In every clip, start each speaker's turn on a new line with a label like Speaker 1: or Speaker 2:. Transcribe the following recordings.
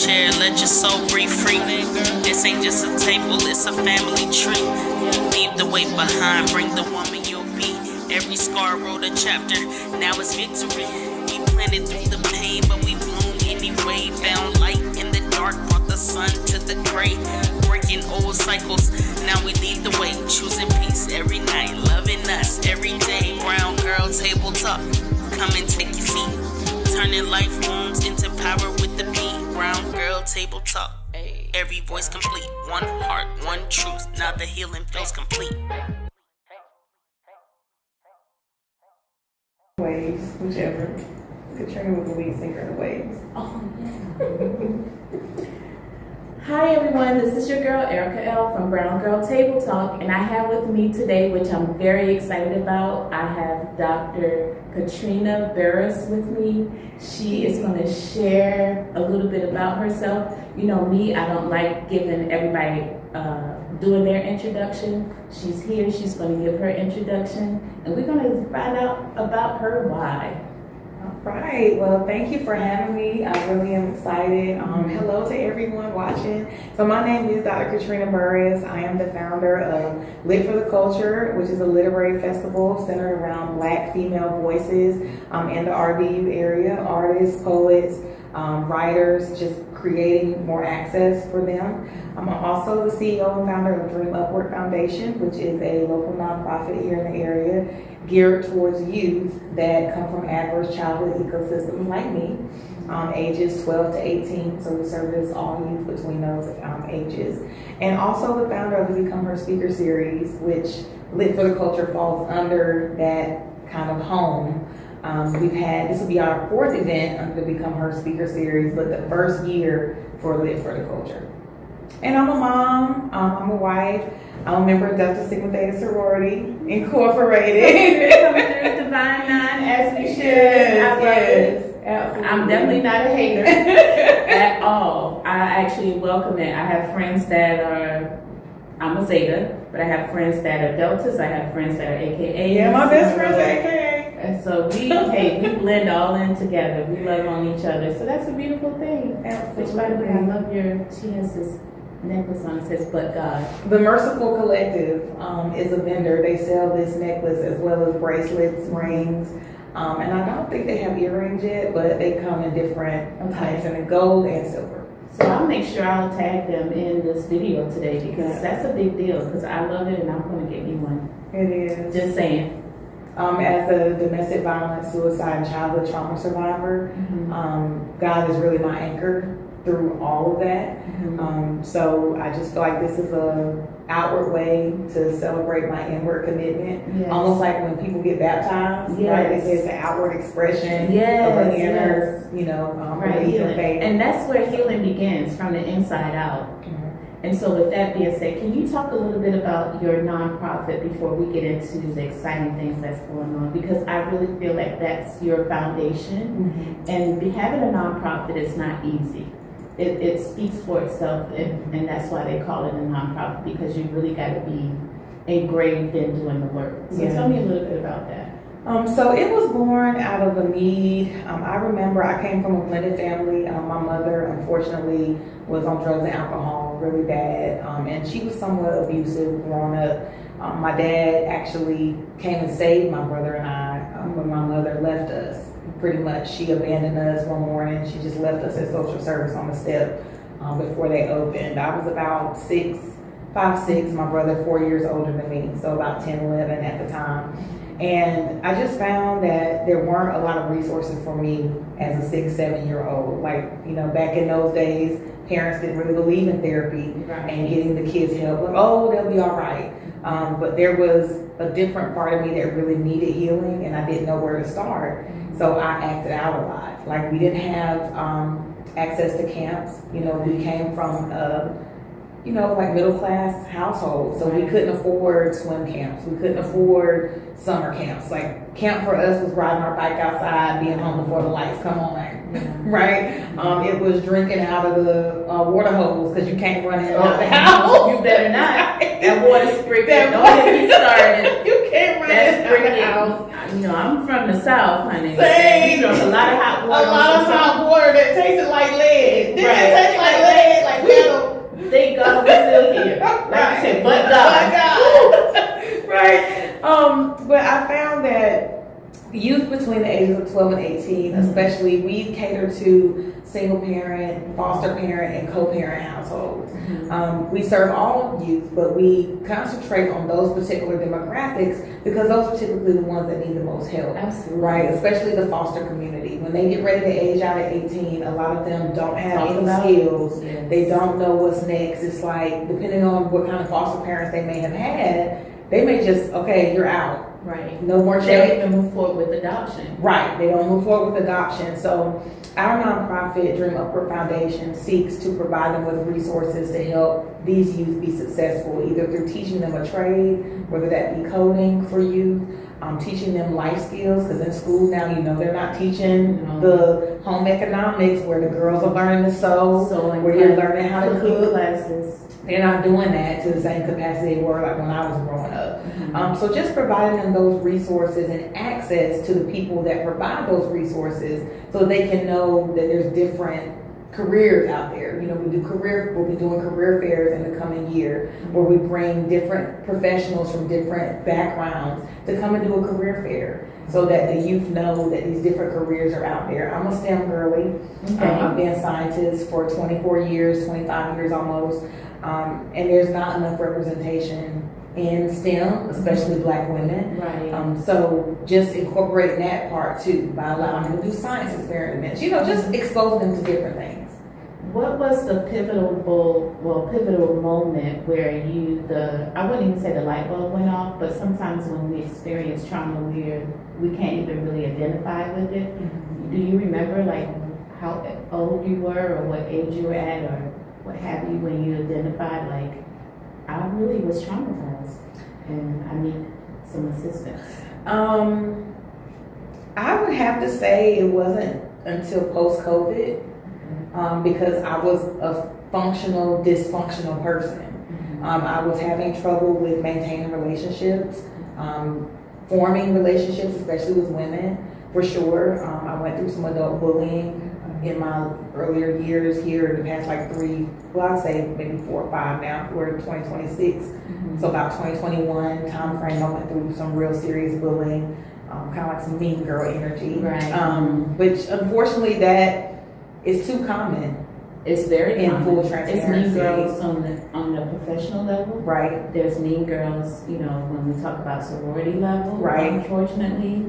Speaker 1: chair, let your soul breathe free. This ain't just a table, it's a family tree. Leave the weight behind, bring the woman you'll be. Every scar wrote a chapter, now it's victory. We planted through the pain, but we bloom anyway. Found light in the dark, brought the sun to the gray. Breaking old cycles, now we lead the way. Choosing peace every night, loving us every day. Brown girl table talk, come and take your seat. Turning life wounds into power with the beat. Brown girl table talk, every voice complete. One heart, one truth, now the healing feels complete.
Speaker 2: Waves, whichever. Katrina was the lead singer of the Waves.
Speaker 3: Hi everyone, this is your girl Erica L from Brown Girl Table Talk, and I have with me today, which I'm very excited about, I have Dr. Katrina Burruss with me. She is going to share a little bit about herself. You know me, I don't like giving everybody doing their introduction. She's here, she's going to give her introduction, and we're going to find out about her why.
Speaker 2: All right, well, thank you for having me. I really am excited. Hello to everyone watching. So my name is Dr. Katrina Burruss. I am the founder of Lit for the Culture, which is a literary festival centered around Black female voices in the RDU area, artists, poets, writers, just creating more access for them. I'm also the CEO and founder of Dream Upward Foundation, which is a local nonprofit here in the area geared towards youth that come from adverse childhood ecosystems like me, ages 12 to 18. So we service all youth between those ages. And also the founder of the Become Her Speaker series, which Lit for the Culture falls under that kind of home. This will be our fourth event under the Become Her Speaker series, but the first year for Lit for the Culture. And I'm a mom, I'm a wife, I'm a member of Delta Sigma Theta Sorority Incorporated.
Speaker 3: Coming through Divine Nine as we should.
Speaker 2: Yes, absolutely.
Speaker 3: I'm definitely not a hater at all. I actually welcome it. I have friends that are, I'm a Zeta, but I have friends that are Deltas, I have friends that are AKAs.
Speaker 2: Yeah, my best friend's AKA.
Speaker 3: And so we blend all in together. We love on each other. So that's a beautiful thing.
Speaker 2: Absolutely.
Speaker 3: Which, by the way, I love she has this necklace on, it says, "But God."
Speaker 2: The Merciful Collective is a vendor. They sell this necklace as well as bracelets, rings, and I don't think they have earrings yet, but they come in different types, and in gold and silver.
Speaker 3: So I'll make sure I'll tag them in this video today because that's a big deal because I love it and I'm going to get me one.
Speaker 2: It is.
Speaker 3: Just saying.
Speaker 2: As a domestic violence, suicide, and childhood trauma survivor, God is really my anchor through all of that. So I just feel like this is a outward way to celebrate my inward commitment.
Speaker 3: Yes.
Speaker 2: Almost like when people get baptized, right? It's an outward expression of an inner, belief and faith.
Speaker 3: And that's where healing begins, from the inside out. And so with that being said, can you talk a little bit about your nonprofit before we get into the exciting things that's going on? Because I really feel like that's your foundation. And having a nonprofit is not easy. It speaks for itself, and that's why they call it a nonprofit, because you really got to be engraved in doing the work. So tell me a little bit about that.
Speaker 2: So it was born out of a need. I remember I came from a blended family. My mother, unfortunately, was on drugs and alcohol really bad, and she was somewhat abusive growing up. My dad actually came and saved my brother and I when my mother left us. Pretty much, she abandoned us one morning. She just left us at social service on the step before they opened. I was about 5, 6. My brother 4 years older than me, so about 10, 11 at the time. And I just found that there weren't a lot of resources for me as a 6, 7-year-old. Like, back in those days, parents didn't really believe in therapy and getting the kids help. Like, oh, they'll be all right. But there was a different part of me that really needed healing, and I didn't know where to start. So I acted out a lot. Like, we didn't have access to camps. We came from like middle class households. So we
Speaker 3: Right.
Speaker 2: couldn't afford swim camps. We couldn't afford summer camps. Like camp for us was riding our bike outside, being home before the lights come on.
Speaker 3: Yeah.
Speaker 2: Right? It was drinking out of the water hose because you can't run in and
Speaker 3: Oh,
Speaker 2: out of the house.
Speaker 3: You better not. That water sprinkle.
Speaker 2: That
Speaker 3: Don't
Speaker 2: water-
Speaker 3: get me started.
Speaker 2: You can't run in
Speaker 3: That's
Speaker 2: and out of the house.
Speaker 3: sprinkling. I'm from the South, honey.
Speaker 2: Same.
Speaker 3: We drunk a lot of hot
Speaker 2: A
Speaker 3: water.
Speaker 2: lot of hot water that tasted like lead. Didn't
Speaker 3: Right.
Speaker 2: it taste like lead? Like metal?
Speaker 3: Thank God we're still here. Like I said, but God.
Speaker 2: Right. But I found that youth between the ages of 12 and 18, especially, we cater to single parent, foster parent, and co-parent households. We serve all youth, but we concentrate on those particular demographics because those are typically the ones that need the most help.
Speaker 3: Absolutely.
Speaker 2: Right, especially the foster community. When they get ready to age out at 18, a lot of them don't have
Speaker 3: Talk
Speaker 2: any
Speaker 3: about
Speaker 2: skills.
Speaker 3: Yes.
Speaker 2: They don't know what's next. It's like, depending on what kind of foster parents they may have had, they may just, okay, you're out.
Speaker 3: Right.
Speaker 2: No more
Speaker 3: They
Speaker 2: check.
Speaker 3: don't even move forward with adoption.
Speaker 2: Right, they don't move forward with adoption. So our nonprofit, Dream Upward Foundation, seeks to provide them with resources to help these youth be successful, either through teaching them a trade, whether that be coding for youth, teaching them life skills, because in school now, they're not teaching the home economics where the girls are learning to sew,
Speaker 3: Sewing
Speaker 2: where you're
Speaker 3: class-
Speaker 2: learning how to
Speaker 3: cooking
Speaker 2: cook.
Speaker 3: classes.
Speaker 2: They're not doing that to the same capacity they were like when I was growing up. So just providing them those resources and access to the people that provide those resources so they can know that there's different careers out there. We'll be doing career fairs in the coming year where we bring different professionals from different backgrounds to come and do a career fair so that the youth know that these different careers are out there. I'm a STEM girly.
Speaker 3: Okay.
Speaker 2: I've been a scientist for 24 years, 25 years almost. And there's not enough representation in STEM, especially Black women.
Speaker 3: Right.
Speaker 2: So just incorporating that part too by allowing them to do science experiments, just expose them to different things.
Speaker 3: What was the pivotal moment where I wouldn't even say the light bulb went off, but sometimes when we experience trauma, we can't even really identify with it. Do you remember like how old you were or what age you were at or what have you when you identified like, I really was traumatized and I need some assistance?
Speaker 2: I would have to say it wasn't until post-COVID, because I was a functional, dysfunctional person. I was having trouble with maintaining relationships, forming relationships, especially with women, for sure. I went through some adult bullying in my earlier years here in the past like 3, I'd say maybe 4 or 5 now. We're in 2026. So about 2021 time frame, I went through some real serious bullying, kind of like some mean girl energy.
Speaker 3: Right.
Speaker 2: Which unfortunately that is too common.
Speaker 3: It's very
Speaker 2: In
Speaker 3: common.
Speaker 2: full
Speaker 3: It's
Speaker 2: transparency.
Speaker 3: mean girls on the professional level.
Speaker 2: Right.
Speaker 3: There's mean girls, when we talk about sorority level.
Speaker 2: Right.
Speaker 3: Unfortunately,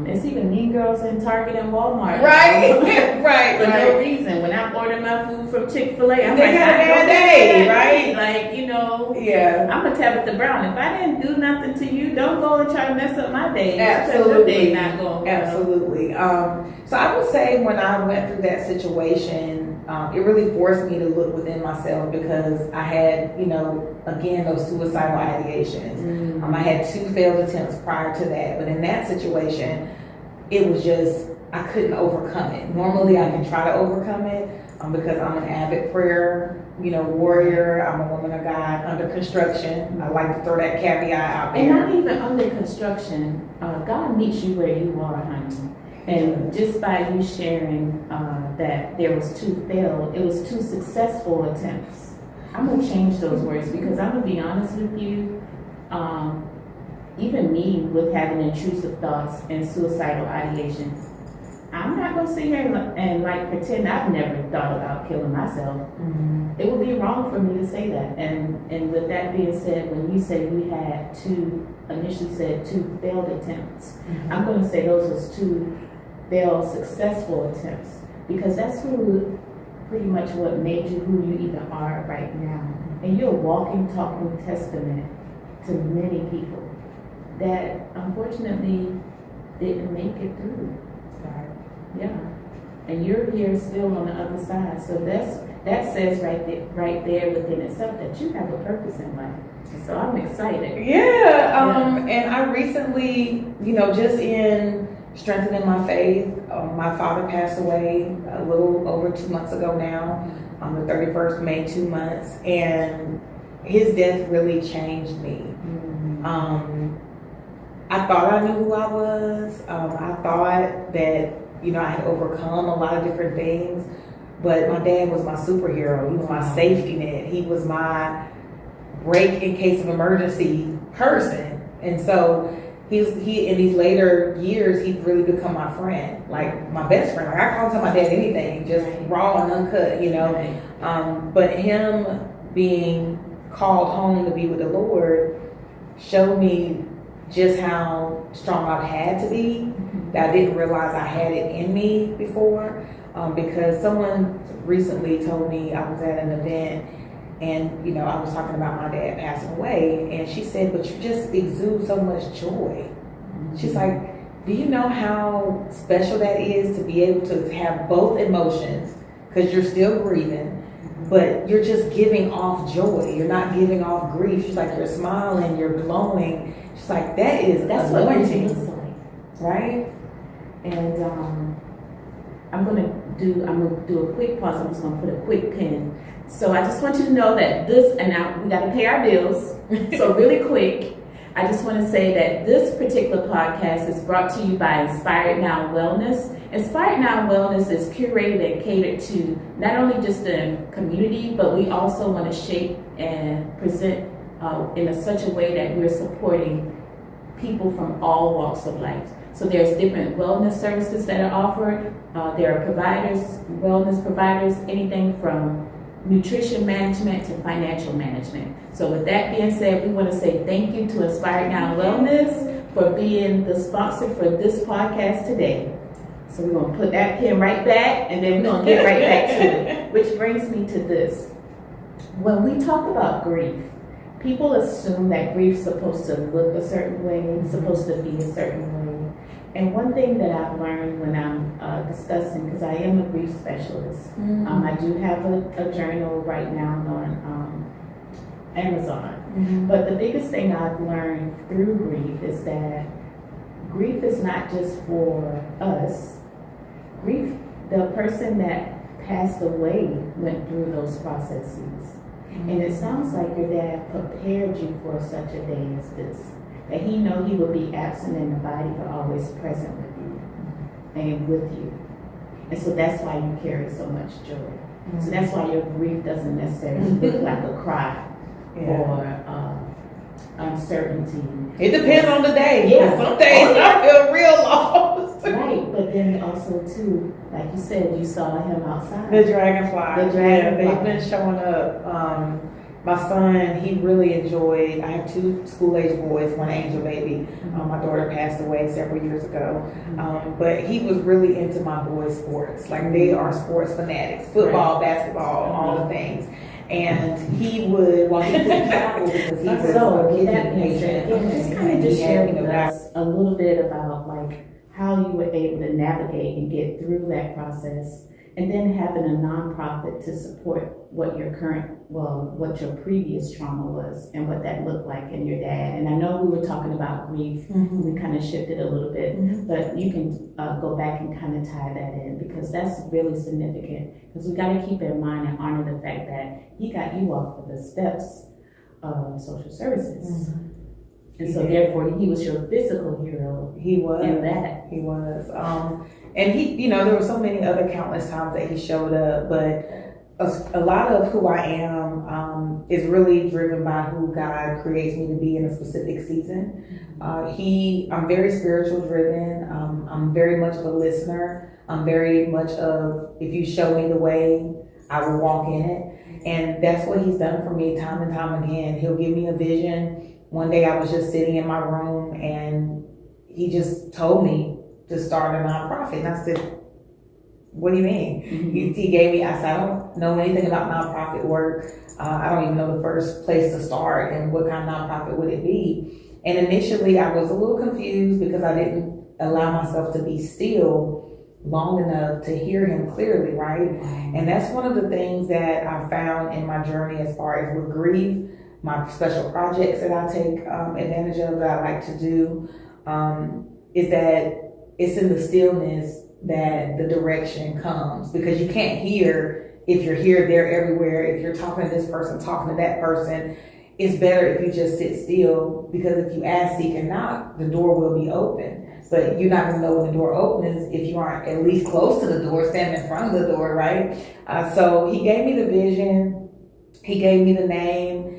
Speaker 3: it's even mean girls in Target and Walmart.
Speaker 2: Right. Right.
Speaker 3: For no
Speaker 2: Right.
Speaker 3: reason. When I order my food from Chick-fil-A, I'm
Speaker 2: They
Speaker 3: like,
Speaker 2: had a
Speaker 3: I
Speaker 2: bad
Speaker 3: don't
Speaker 2: day,
Speaker 3: get that.
Speaker 2: right?
Speaker 3: Like,
Speaker 2: Yeah.
Speaker 3: I'm a Tabitha Brown. If I didn't do nothing to you, don't go and try to mess up my day.
Speaker 2: Absolutely.
Speaker 3: Your day not going well.
Speaker 2: Absolutely. So I would say when I went through that situation, it really forced me to look within myself because I had, again, those suicidal ideations. I had 2 failed attempts prior to that, but in that situation, it was just, I couldn't overcome it. Normally I can try to overcome it because I'm an avid prayer, warrior. I'm a woman of God under construction. I like to throw that caveat out there.
Speaker 3: And not even under construction, God meets you where you are, honey. And just by you sharing that there was 2 failed, it was 2 successful attempts. I'm gonna change those words because I'm gonna be honest with you. Even me with having intrusive thoughts and suicidal ideation, I'm not gonna sit here and pretend I've never thought about killing myself. It would be wrong for me to say that. And with that being said, when you say we had 2, initially said 2 failed attempts, I'm going to say those was 2 failed successful attempts because that's pretty much what made you who you even are right now. And you're a walking, talking testament to many people that unfortunately didn't make it through. Yeah. And you're here still on the other side. So that says right there within itself that you have a purpose in life. So I'm excited.
Speaker 2: And I recently, just in strengthening my faith, my father passed away a little over 2 months ago now. On the 31st made 2 months, and his death really changed me. I thought I knew who I was. I thought that, I had overcome a lot of different things, but my dad was my superhero. He was my safety net. He was my break in case of emergency person. And so he in these later years, he's really become my friend, like my best friend. Like I can't tell my dad anything, just raw and uncut, But him being called home to be with the Lord showed me just how strong I've had to be, that I didn't realize I had it in me before, because someone recently told me, I was at an event and, I was talking about my dad passing away, and she said, but you just exude so much joy. She's like, do you know how special that is to be able to have both emotions, because you're still grieving, but you're just giving off joy. You're not giving off grief. She's like, you're smiling, you're glowing. She's like, that's
Speaker 3: what
Speaker 2: anointing,
Speaker 3: it looks like,
Speaker 2: right?
Speaker 3: And I'm gonna do a quick pause. I'm just gonna put a quick pin. So I just want you to know that and now we gotta pay our bills. So really quick, I just want to say that this particular podcast is brought to you by Inspired Now Wellness. Inspired Now Wellness is curated and catered to not only just the community, but we also want to shape and present in such a way that we're supporting people from all walks of life. So there's different wellness services that are offered. There are providers, wellness providers, anything from nutrition management to financial management. So with that being said, we want to say thank you to Inspired Now Wellness for being the sponsor for this podcast today. So we're going to put that pin right back, and then we're going to get right back to it. Which brings me to this. When we talk about grief, people assume that grief's supposed to look a certain way, supposed to be a certain way. And one thing that I've learned when I'm discussing, because I am a grief specialist, I do have a journal right now on Amazon. But the biggest thing I've learned through grief is that grief is not just for us. Grief, the person that passed away went through those processes. And it sounds like your dad prepared you for such a day as this. That he know he would be absent in the body, but always present with you and with you. And so that's why you carry so much joy. So that's why your grief doesn't necessarily look like a cry or uncertainty.
Speaker 2: It depends on the day.
Speaker 3: Yeah.
Speaker 2: Some days I feel real lost.
Speaker 3: Right, but then also too, like you said, you saw him outside.
Speaker 2: The dragonfly.
Speaker 3: Yeah,
Speaker 2: they've been showing up. My son, he really enjoyed, I have 2 school-age boys, one angel baby. My daughter passed away several years ago. But he was really into my boys' sports. Like, they are sports fanatics. Football, basketball, all the things. And he would, while he couldn't travel because he was a kidney patient.
Speaker 3: Just kind of share with us a little bit about like how you were able to navigate and get through that process, and then having a nonprofit to support what your previous trauma was and what that looked like in your dad. And I know we were talking about grief, we kind of shifted a little bit, but you can go back and kind of tie that in, because that's really significant, because we got to keep in mind and honor the fact that he got you off of the steps of social services. And so therefore he was your physical hero.
Speaker 2: He was.
Speaker 3: In that.
Speaker 2: He was. And he, there were so many other countless times that he showed up, but a lot of who I am is really driven by who God creates me to be in a specific season. I'm very spiritual driven. I'm very much of a listener. I'm very much of, if you show me the way, I will walk in it. And that's what he's done for me time and time again. He'll give me a vision. One day I was just sitting in my room and he just told me to start a nonprofit. And I said, what do you mean? He gave me, I said, I don't know anything about nonprofit work. I don't even know the first place to start and what kind of nonprofit would it be. And initially I was a little confused because I didn't allow myself to be still long enough to hear him clearly, right? And that's one of the things that I found in my journey as far as with grief, my special projects that I take advantage of that I like to do, is that it's in the stillness that the direction comes, because you can't hear if you're here, there, everywhere. If you're talking to this person, talking to that person, it's better if you just sit still, because if you ask, seek, and knock, the door will be open. But you're not going to know when the door opens if you aren't at least close to the door, standing in front of the door, right? So he gave me the vision. He gave me the name.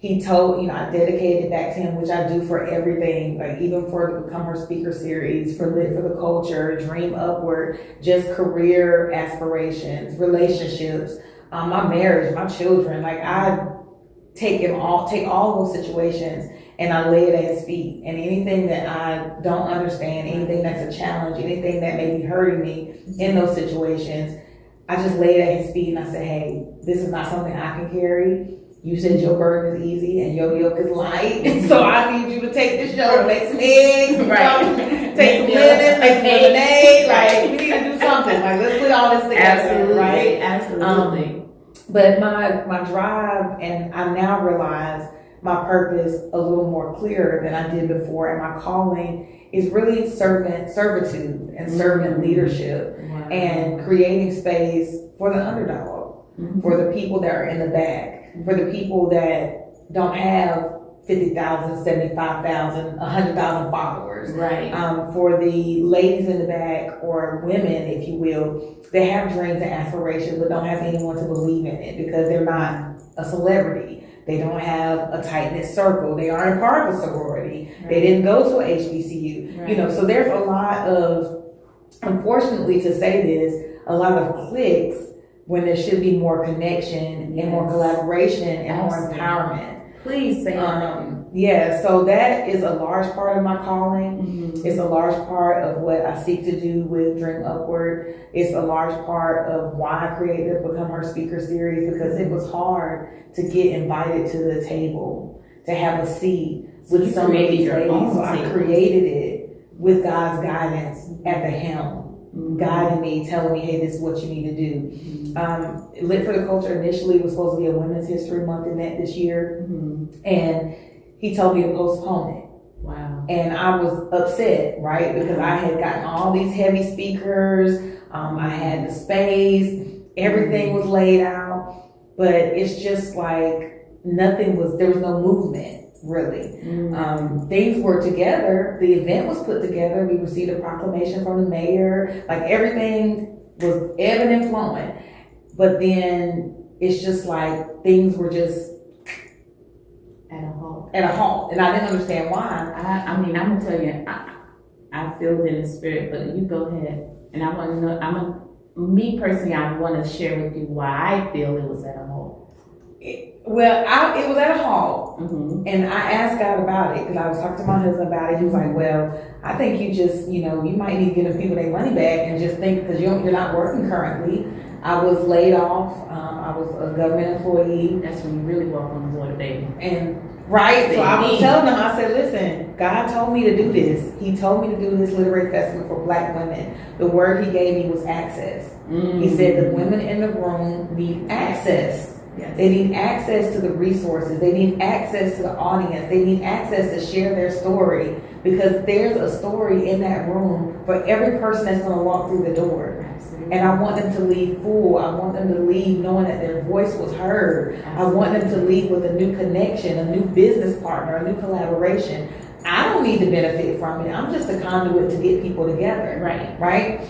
Speaker 2: He told, I dedicated it back to him, which I do for everything, like even for the Become Her Speaker series, for Lit for the Culture, Dream Upward, just career aspirations, relationships, my marriage, my children. Like I take all those situations and I lay it at his feet. And anything that I don't understand, anything that's a challenge, anything that may be hurting me in those situations, I just lay it at his feet and I say, hey, this is not something I can carry. You said your burden is easy and your yoke is light. So I need you to take this yoke, make some eggs, right? Take some lemon, make some lemonade. Like, we need to do something. Like, let's put all this together,
Speaker 3: Absolutely,
Speaker 2: right?
Speaker 3: Absolutely.
Speaker 2: But my drive, and I now realize my purpose a little more clearer than I did before, and my calling is really servitude and servant leadership, and creating space for the underdog, for the people that are in the back, for the people that don't have 50,000, 75,000, 100,000 followers.
Speaker 3: Right.
Speaker 2: For the ladies in the back, or women, if you will, they have dreams and aspirations, but don't have anyone to believe in it because they're not a celebrity. They don't have a tight-knit circle. They aren't part of a sorority. Right. They didn't go to a HBCU. Right. So there's a lot of, unfortunately to say this, a lot of cliques when there should be more connection and more collaboration and more empowerment.
Speaker 3: Please say
Speaker 2: yeah, so that is a large part of my calling. It's a large part of what I seek to do with Dream Upward. It's a large part of why I created the Become Her Speaker series, because it was hard to get invited to the table, to have a seat with so many ladies. So I created it with God's guidance at the helm. Guiding me, telling me, hey, this is what you need to do. Lit for the Culture initially was supposed to be a Women's History Month event this year, and he told me to postpone it.
Speaker 3: Wow.
Speaker 2: And I was upset, right? Because I had gotten all these heavy speakers, I had the space, everything was laid out, but it's just like there was no movement. Really. Things were together. The event was put together. We received a proclamation from the mayor. Like everything was ebbing and flowing. But then it's just like things were just
Speaker 3: at a halt.
Speaker 2: And I didn't understand why.
Speaker 3: I mean, I'm gonna tell you, I feel it in the spirit, but you go ahead. And I want to know, me personally, I want to share with you why I feel it was at a halt.
Speaker 2: It was at a halt, and I asked God about it because I was talking to my husband about it. He was like, well, I think you just, you might need to give the people their money back and just think, because you're not working currently. I was laid off. I was a government employee.
Speaker 3: That's when you really walk on the water, baby.
Speaker 2: And right, so I was telling them, I said, listen, God told me to do this. He told me to do this literary festival for Black women. The word he gave me was access. He said the women in the room need access. Yes. They need access to the resources. They need access to the audience. They need access to share their story, because there's a story in that room for every person that's going to walk through the door. Absolutely. And I want them to leave full. I want them to leave knowing that their voice was heard. Absolutely. I want them to leave with a new connection, a new business partner, a new collaboration. I don't need to benefit from it. I'm just a conduit to get people together. Right?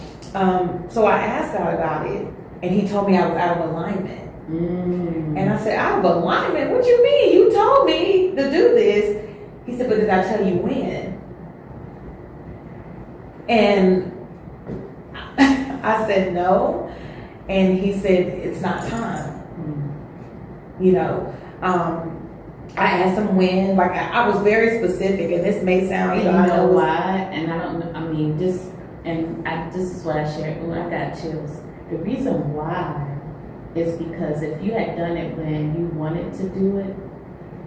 Speaker 2: So I asked God about it, and he told me I was out of alignment. And I said, out of alignment? What you mean? You told me to do this. He said, but did I tell you when? And I said, no. And he said, it's not time. I asked him when. Like, I was very specific, and this may sound,
Speaker 3: I know why, and I don't know, this is what I shared when I got chills. The reason why is because if you had done it when you wanted to do it,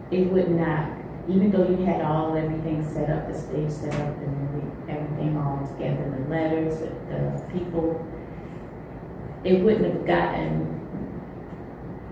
Speaker 3: it would not even though you had everything set up, the stage set up, and everything all together, the letters, the people, it wouldn't have gotten